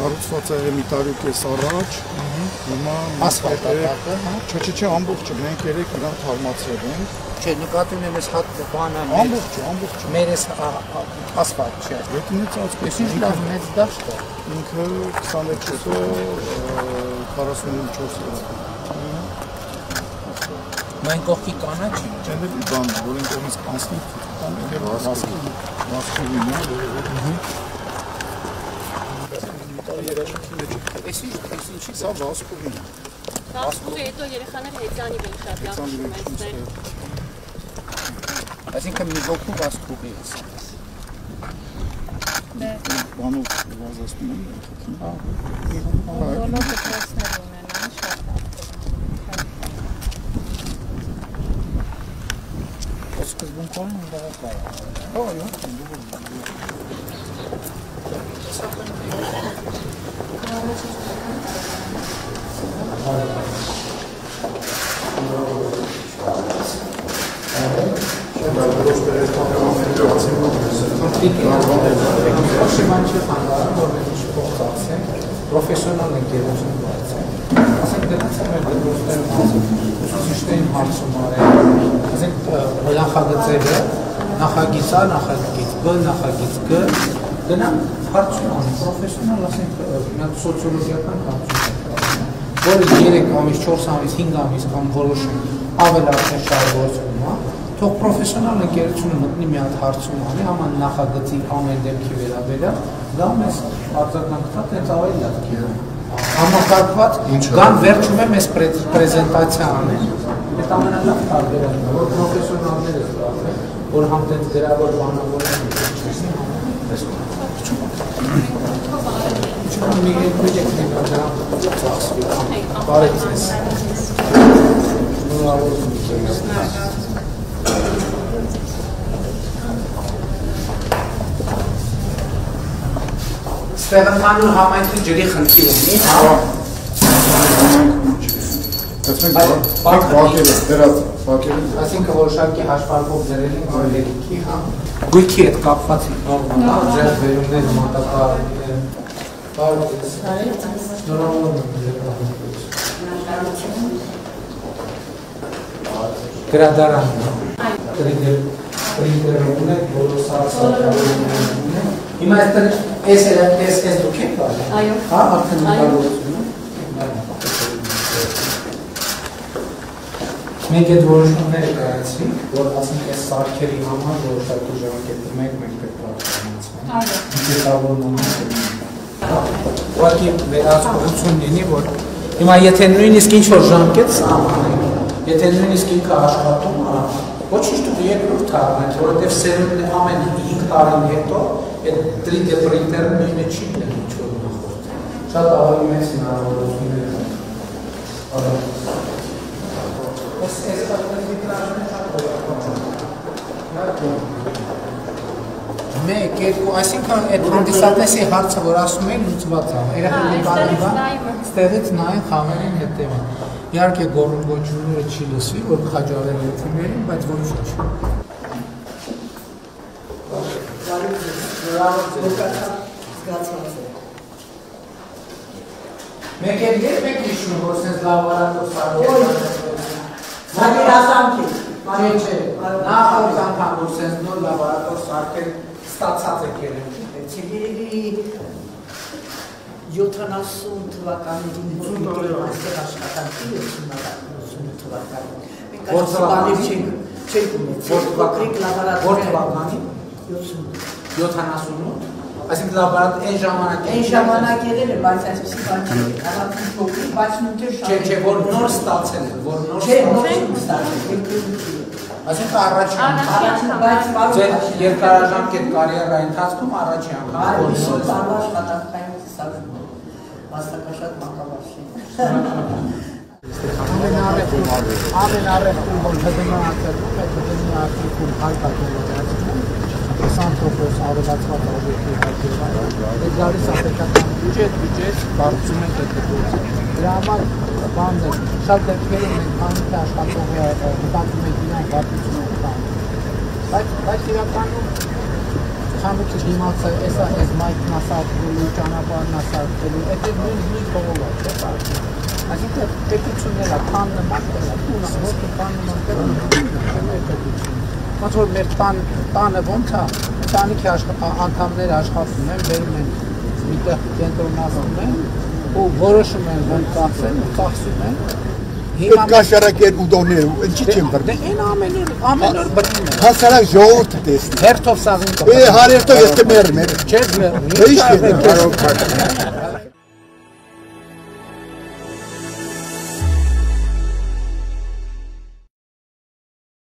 Կառուցված է մի տարի կես առաջ, հիմա ասֆալտակը, չէ, ամբողջը, մենք երեք նրան թարմացրել ենք։ Չէ, նկատում եմ ես հատ բանը ամբողջը։ Մեր ես ասֆալտ չէ։ Ետնից Ես ինչ լավ մեծ դաշտ է։ Ինքը 26-ը 44 Մայն կողքի կանաչ է։ Չեն էլ բան, որ են կողմից կանցնի, տան և վասկի լինի, Ես ինչի սա վասկուղին է։ Վասկուղի հետո երեխաները հեծանիվ են շատ լավ շում այստեղ։ Այսինքն մի ոգու վասկուղի ես։ Բանով վազասնում են, Բոլոր դպրոցներ ունենան շատ լավ։ Սկզբունքորն պրոֆեսիոնալ ընկերություն բացել։ Ասենք դրանց մեր դրոստերը ուսուցիչներին հարցում արել, ասենք նախագծերը, նախագիծ A, նախագիծ B, նախագիծ G, դրանք հարցում անում, պրոֆեսիոնալ, ասենք սոցիոլոգիական հարցում, որը 3 ամիս, 4 ամիս, 5 ամիս կամ որոշում ավելացնել շարժողությունում է, թող պրոֆեսիոնալ ընկերությունը մտնի մի հատ հարցում անի, աման նախագծի ամեն դեպքի վերաբերյալ, դա մեզ արձագանքված հենց ավելի լավ կերան։ Համակարգված, կան վերջում է մեզ պրեզենտացիա անեն, այդ ամենալավ տարբերակն է, որ պրոֆեսիոնալները զբաղվեն, որ համտենց գրավոր բանավորներ մի պրոյեկտն է դրան ծախսվի, բարև ձեզ։ Ստեղծման համայնքի ջրի խնդիր ունի, այսինքն որոշակի հաշվարկով դրել են գույքի, գույքի հետ կապված ձեր վերումներ, մատակարարներ, գրադարանն է, պրինտերն է, բոլոր սարսակավորներն է, հիմա այս դուք եք կարել, հա, արդեն նկարողություն է, մենք այդ որոշումները կայացրինք, որ ասենք այս սարքերի համար որոշակի ժամանակետը մենք պետք է պատասխանեցվենք, ուղղակի վերահսկողություն լինի, որ հիմա եթե նույնիսկ ինչ-որ ժամկետ սահմանենք, եթե նույնիսկ ինքը աշխատում արա, ոչինչ դու երկրորդ թարն է, որովհետև սերունդն ամեն 5 տարին հետո այդ 3D պրինտերը նույնը չի լինել ինչ-որ նախորդ։ Շատ ավելի մեծ հնարավորություններ են։ Այս վիտրաժները շատ մեկ, երկու, այսինքն այդ հանդիսատեսի հարցը, որ ասում են լուծված է, երեխեքի կարիվան, ստեղից նայեն խաղերին հետևին։ Իհարկե գոչումները չի լսվի, որ խաջարել է թիմերին, բայց ոչինչ։ Մեկ էլ երբ եք հիշում, որ սենց լավարատոր սարքեր չէ, նախորդ անգամ, որ սենց նոր լավարատոր սարքեր ստացած եք երևի։ 70 թվականներին այստեղ աշխատանքի 80 թվականին։ Մենք այսպանիվ չենք ունեցել, փոքրիկ լաբորատորիա 78, այսինքն լաբորատոր այն ժամանակ եղել է, բայց այսպեսի բան չէ, առանց փոքրիկ, բայց նույնպես շատ։ Չէ, որ նոր ստացել է, որ նոր ստացել։ Այսինքն առաջին բայց երկարաժամկետ կարիերայի ընթացքում առաջին անգամ որ նոր տարվա աշխատանքային ծիսակում մասնակաշատ մակավարշին։ Ամենարեխտում, որ հդնացել է, հդնի արտիկում հայկական Սանտրոպոս ավելացված օբյեկտի հայտարարը, այդ գալիս ապետական բյուջետ բարձում են դեպքերից։ Դրա համար բանն է, շատ դեպքերում մենք քանիք աշխատողը մտածում ենք իրան վատություն են տանում։ Բայց իրականում խանութը դիմացը, այս մայքն ասարկելու, ճանապարհն ասարկելու, այդ նույն կողով է, չէ՞։ Այսինքն պետությունները քան նման տուն, որ քան նման տուն, ոնց որ մեր տանը ոնց է, ընտանիքի անդամները աշխատում են, բերում են միտեղ կենտրոնացնում են ու որոշում են ոնց ծախսեն ու ծախսում են։ Այդ կաշարակեր ուդոները, ինչի չեմ բրդի։ Ամեն օր բրդում են։ Հասարակ ժողովուրդը տեսնի։ Հերթով սաղին կպրդում։ Հարերթով ես կմերմ։ Չես մերմ։